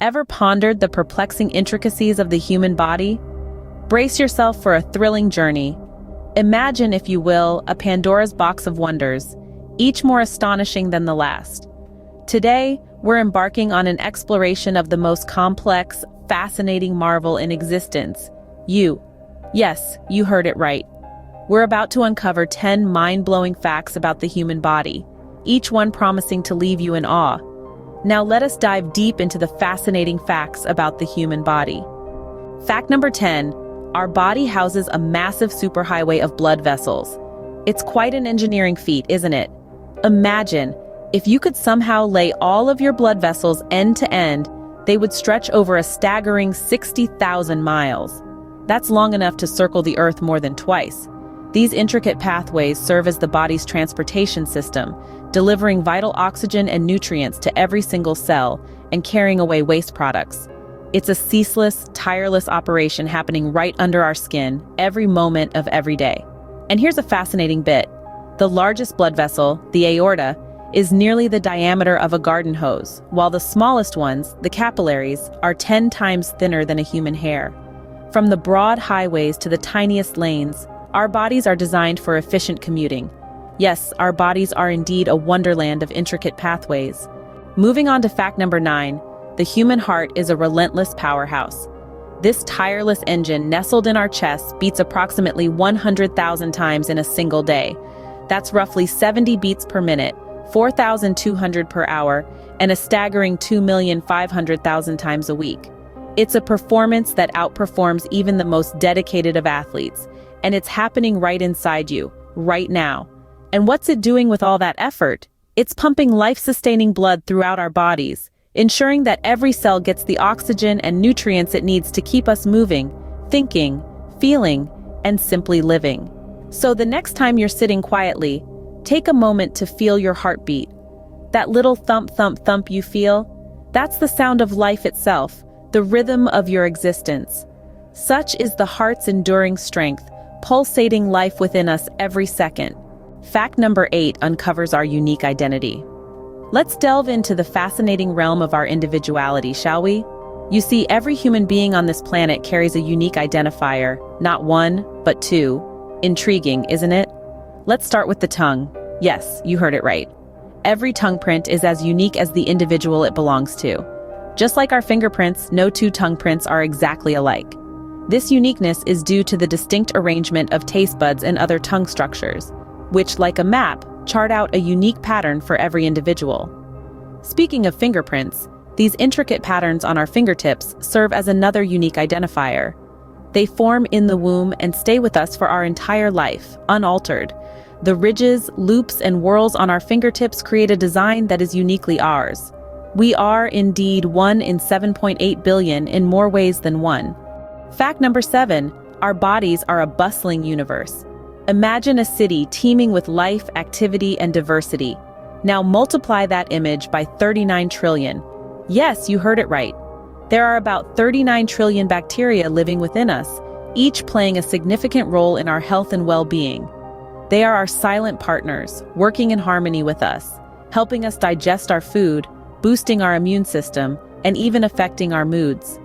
Ever pondered the perplexing intricacies of the human body? Brace yourself for a thrilling journey. Imagine, if you will, a Pandora's box of wonders, each more astonishing than the last. Today, we're embarking on an exploration of the most complex, fascinating marvel in existence, you. Yes, you heard it right. We're about to uncover 10 mind-blowing facts about the human body, each one promising to leave you in awe. Now let us dive deep into the fascinating facts about the human body. Fact number 10, our body houses a massive superhighway of blood vessels. It's quite an engineering feat, isn't it? Imagine, if you could somehow lay all of your blood vessels end to end, they would stretch over a staggering 60,000 miles. That's long enough to circle the Earth more than twice. These intricate pathways serve as the body's transportation system, delivering vital oxygen and nutrients to every single cell and carrying away waste products. It's a ceaseless, tireless operation happening right under our skin every moment of every day. And here's a fascinating bit. The largest blood vessel, the aorta, is nearly the diameter of a garden hose, while the smallest ones, the capillaries, are 10 times thinner than a human hair. From the broad highways to the tiniest lanes, our bodies are designed for efficient commuting. Yes, our bodies are indeed a wonderland of intricate pathways. Moving on to fact number 9, the human heart is a relentless powerhouse. This tireless engine nestled in our chest beats approximately 100,000 times in a single day. That's roughly 70 beats per minute, 4,200 per hour, and a staggering 2,500,000 times a week. It's a performance that outperforms even the most dedicated of athletes, and it's happening right inside you, right now. And what's it doing with all that effort? It's pumping life-sustaining blood throughout our bodies, ensuring that every cell gets the oxygen and nutrients it needs to keep us moving, thinking, feeling, and simply living. So the next time you're sitting quietly, take a moment to feel your heartbeat. That little thump, thump, thump you feel? That's the sound of life itself, the rhythm of your existence. Such is the heart's enduring strength, pulsating life within us every second. Fact number 8 uncovers our unique identity. Let's delve into the fascinating realm of our individuality, shall we? You see, every human being on this planet carries a unique identifier, not one, but two. Intriguing, isn't it? Let's start with the tongue. Yes, you heard it right. Every tongue print is as unique as the individual it belongs to. Just like our fingerprints, no two tongue prints are exactly alike. This uniqueness is due to the distinct arrangement of taste buds and other tongue structures, which, like a map, chart out a unique pattern for every individual. Speaking of fingerprints, these intricate patterns on our fingertips serve as another unique identifier. They form in the womb and stay with us for our entire life, unaltered. The ridges, loops, and whorls on our fingertips create a design that is uniquely ours. We are, indeed, 1 in 7.8 billion in more ways than one. Fact number 7, our bodies are a bustling universe. Imagine a city teeming with life, activity, and diversity. Now multiply that image by 39 trillion. Yes, you heard it right. There are about 39 trillion bacteria living within us, each playing a significant role in our health and well-being. They are our silent partners, working in harmony with us, helping us digest our food, boosting our immune system, and even affecting our moods.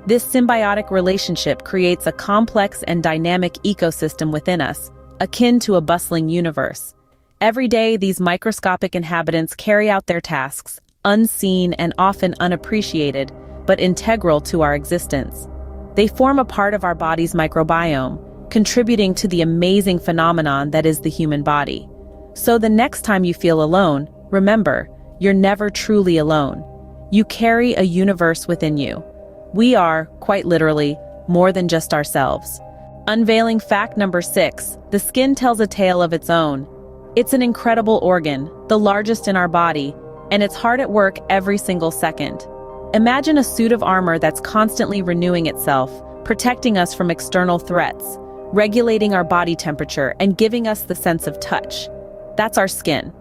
This symbiotic relationship creates a complex and dynamic ecosystem within us, akin to a bustling universe. Every day, these microscopic inhabitants carry out their tasks, unseen and often unappreciated, but integral to our existence. They form a part of our body's microbiome, contributing to the amazing phenomenon that is the human body. So the next time you feel alone, remember, you're never truly alone. You carry a universe within you. We are, quite literally, more than just ourselves. Unveiling fact number 6, the skin tells a tale of its own. It's an incredible organ, the largest in our body, and it's hard at work every single second. Imagine a suit of armor that's constantly renewing itself, protecting us from external threats, regulating our body temperature, and giving us the sense of touch. That's our skin.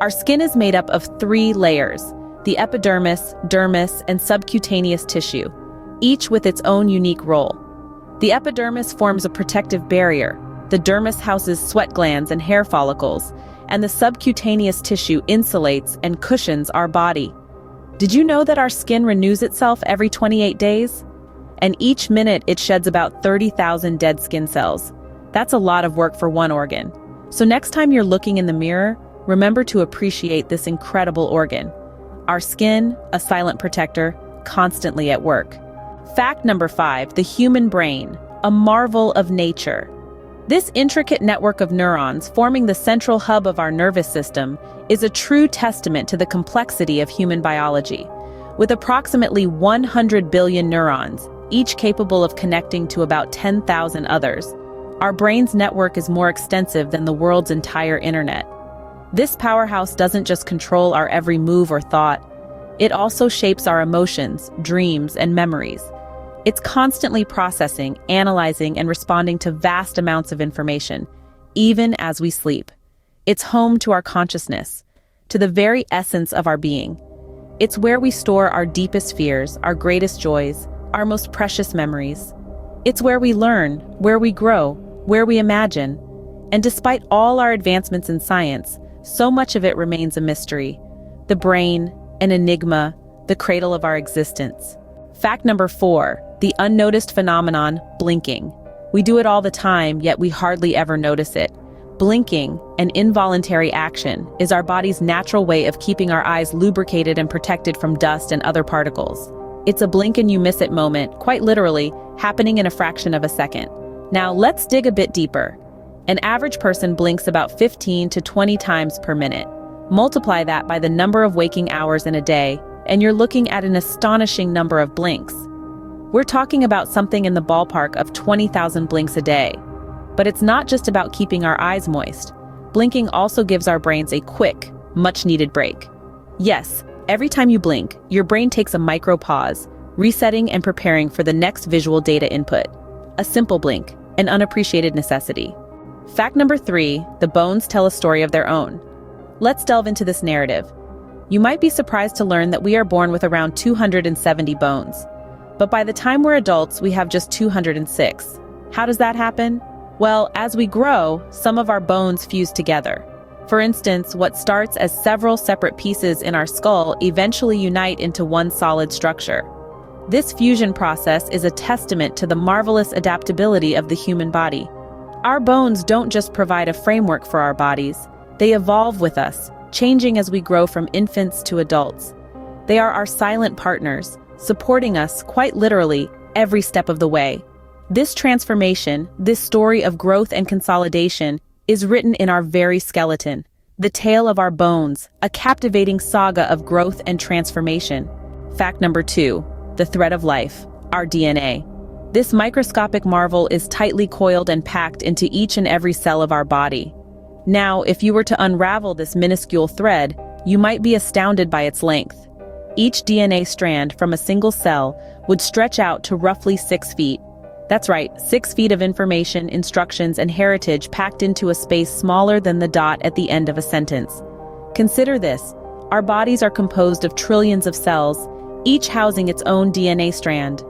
Our skin is made up of 3 layers, the epidermis, dermis, and subcutaneous tissue, each with its own unique role. The epidermis forms a protective barrier, the dermis houses sweat glands and hair follicles, and the subcutaneous tissue insulates and cushions our body. Did you know that our skin renews itself every 28 days? And each minute it sheds about 30,000 dead skin cells. That's a lot of work for one organ. So next time you're looking in the mirror, remember to appreciate this incredible organ. Our skin, a silent protector, constantly at work. Fact number 5, the human brain, a marvel of nature. This intricate network of neurons forming the central hub of our nervous system is a true testament to the complexity of human biology. With approximately 100 billion neurons, each capable of connecting to about 10,000 others, our brain's network is more extensive than the world's entire internet. This powerhouse doesn't just control our every move or thought, it also shapes our emotions, dreams, and memories. It's constantly processing, analyzing, and responding to vast amounts of information, even as we sleep. It's home to our consciousness, to the very essence of our being. It's where we store our deepest fears, our greatest joys, our most precious memories. It's where we learn, where we grow, where we imagine. And despite all our advancements in science, so much of it remains a mystery. The brain, an enigma, the cradle of our existence. Fact number 4, the unnoticed phenomenon, blinking. We do it all the time, yet we hardly ever notice it. Blinking, an involuntary action, is our body's natural way of keeping our eyes lubricated and protected from dust and other particles. It's a blink and you miss it moment, quite literally, happening in a fraction of a second. Now let's dig a bit deeper. An average person blinks about 15 to 20 times per minute. Multiply that by the number of waking hours in a day, and you're looking at an astonishing number of blinks. We're talking about something in the ballpark of 20,000 blinks a day. But it's not just about keeping our eyes moist. Blinking also gives our brains a quick, much-needed break. Yes, every time you blink, your brain takes a micro pause, resetting and preparing for the next visual data input. A simple blink, an unappreciated necessity. Fact number 3, the bones tell a story of their own. Let's delve into this narrative. You might be surprised to learn that we are born with around 270 bones. But by the time we're adults, we have just 206. How does that happen? Well, as we grow, some of our bones fuse together. For instance, what starts as several separate pieces in our skull eventually unite into one solid structure. This fusion process is a testament to the marvelous adaptability of the human body. Our bones don't just provide a framework for our bodies, they evolve with us, changing as we grow from infants to adults. They are our silent partners, supporting us, quite literally, every step of the way. This transformation, this story of growth and consolidation, is written in our very skeleton, the tale of our bones, a captivating saga of growth and transformation. Fact number 2, the thread of life, our DNA. This microscopic marvel is tightly coiled and packed into each and every cell of our body. Now, if you were to unravel this minuscule thread, you might be astounded by its length. Each DNA strand from a single cell would stretch out to roughly 6 feet. That's right, 6 feet of information, instructions, and heritage packed into a space smaller than the dot at the end of a sentence. Consider this. Our bodies are composed of trillions of cells, each housing its own DNA strand.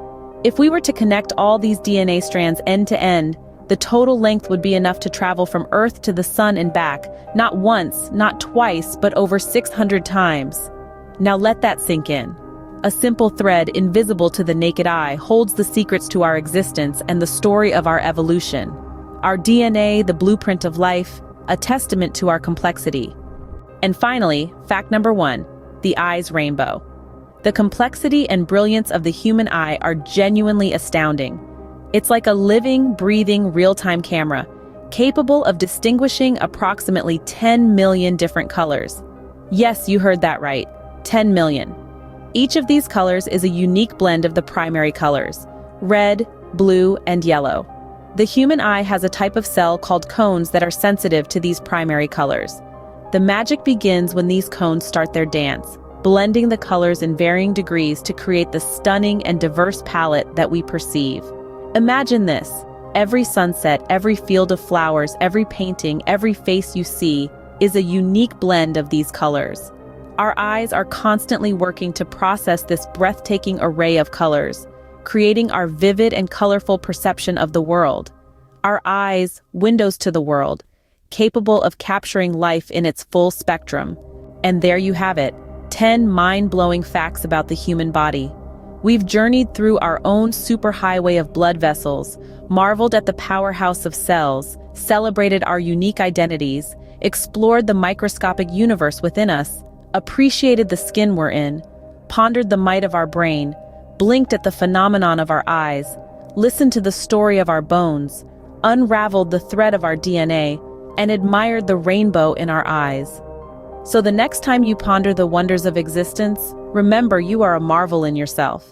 If we were to connect all these DNA strands end to end, the total length would be enough to travel from Earth to the Sun and back, not once, not twice, but over 600 times. Now let that sink in. A simple thread, invisible to the naked eye, holds the secrets to our existence and the story of our evolution. Our DNA, the blueprint of life, a testament to our complexity. And finally, fact number 1, the eye's rainbow. The complexity and brilliance of the human eye are genuinely astounding. It's like a living, breathing, real-time camera, capable of distinguishing approximately 10 million different colors. Yes, you heard that right, 10 million. Each of these colors is a unique blend of the primary colors, red, blue, and yellow. The human eye has a type of cell called cones that are sensitive to these primary colors. The magic begins when these cones start their dance, blending the colors in varying degrees to create the stunning and diverse palette that we perceive. Imagine this. Every sunset, every field of flowers, every painting, every face you see is a unique blend of these colors. Our eyes are constantly working to process this breathtaking array of colors, creating our vivid and colorful perception of the world. Our eyes, windows to the world, capable of capturing life in its full spectrum. And there you have it, 10 mind-blowing facts about the human body. We've journeyed through our own superhighway of blood vessels, marveled at the powerhouse of cells, celebrated our unique identities, explored the microscopic universe within us, appreciated the skin we're in, pondered the might of our brain, blinked at the phenomenon of our eyes, listened to the story of our bones, unraveled the thread of our DNA, and admired the rainbow in our eyes. So the next time you ponder the wonders of existence, remember you are a marvel in yourself.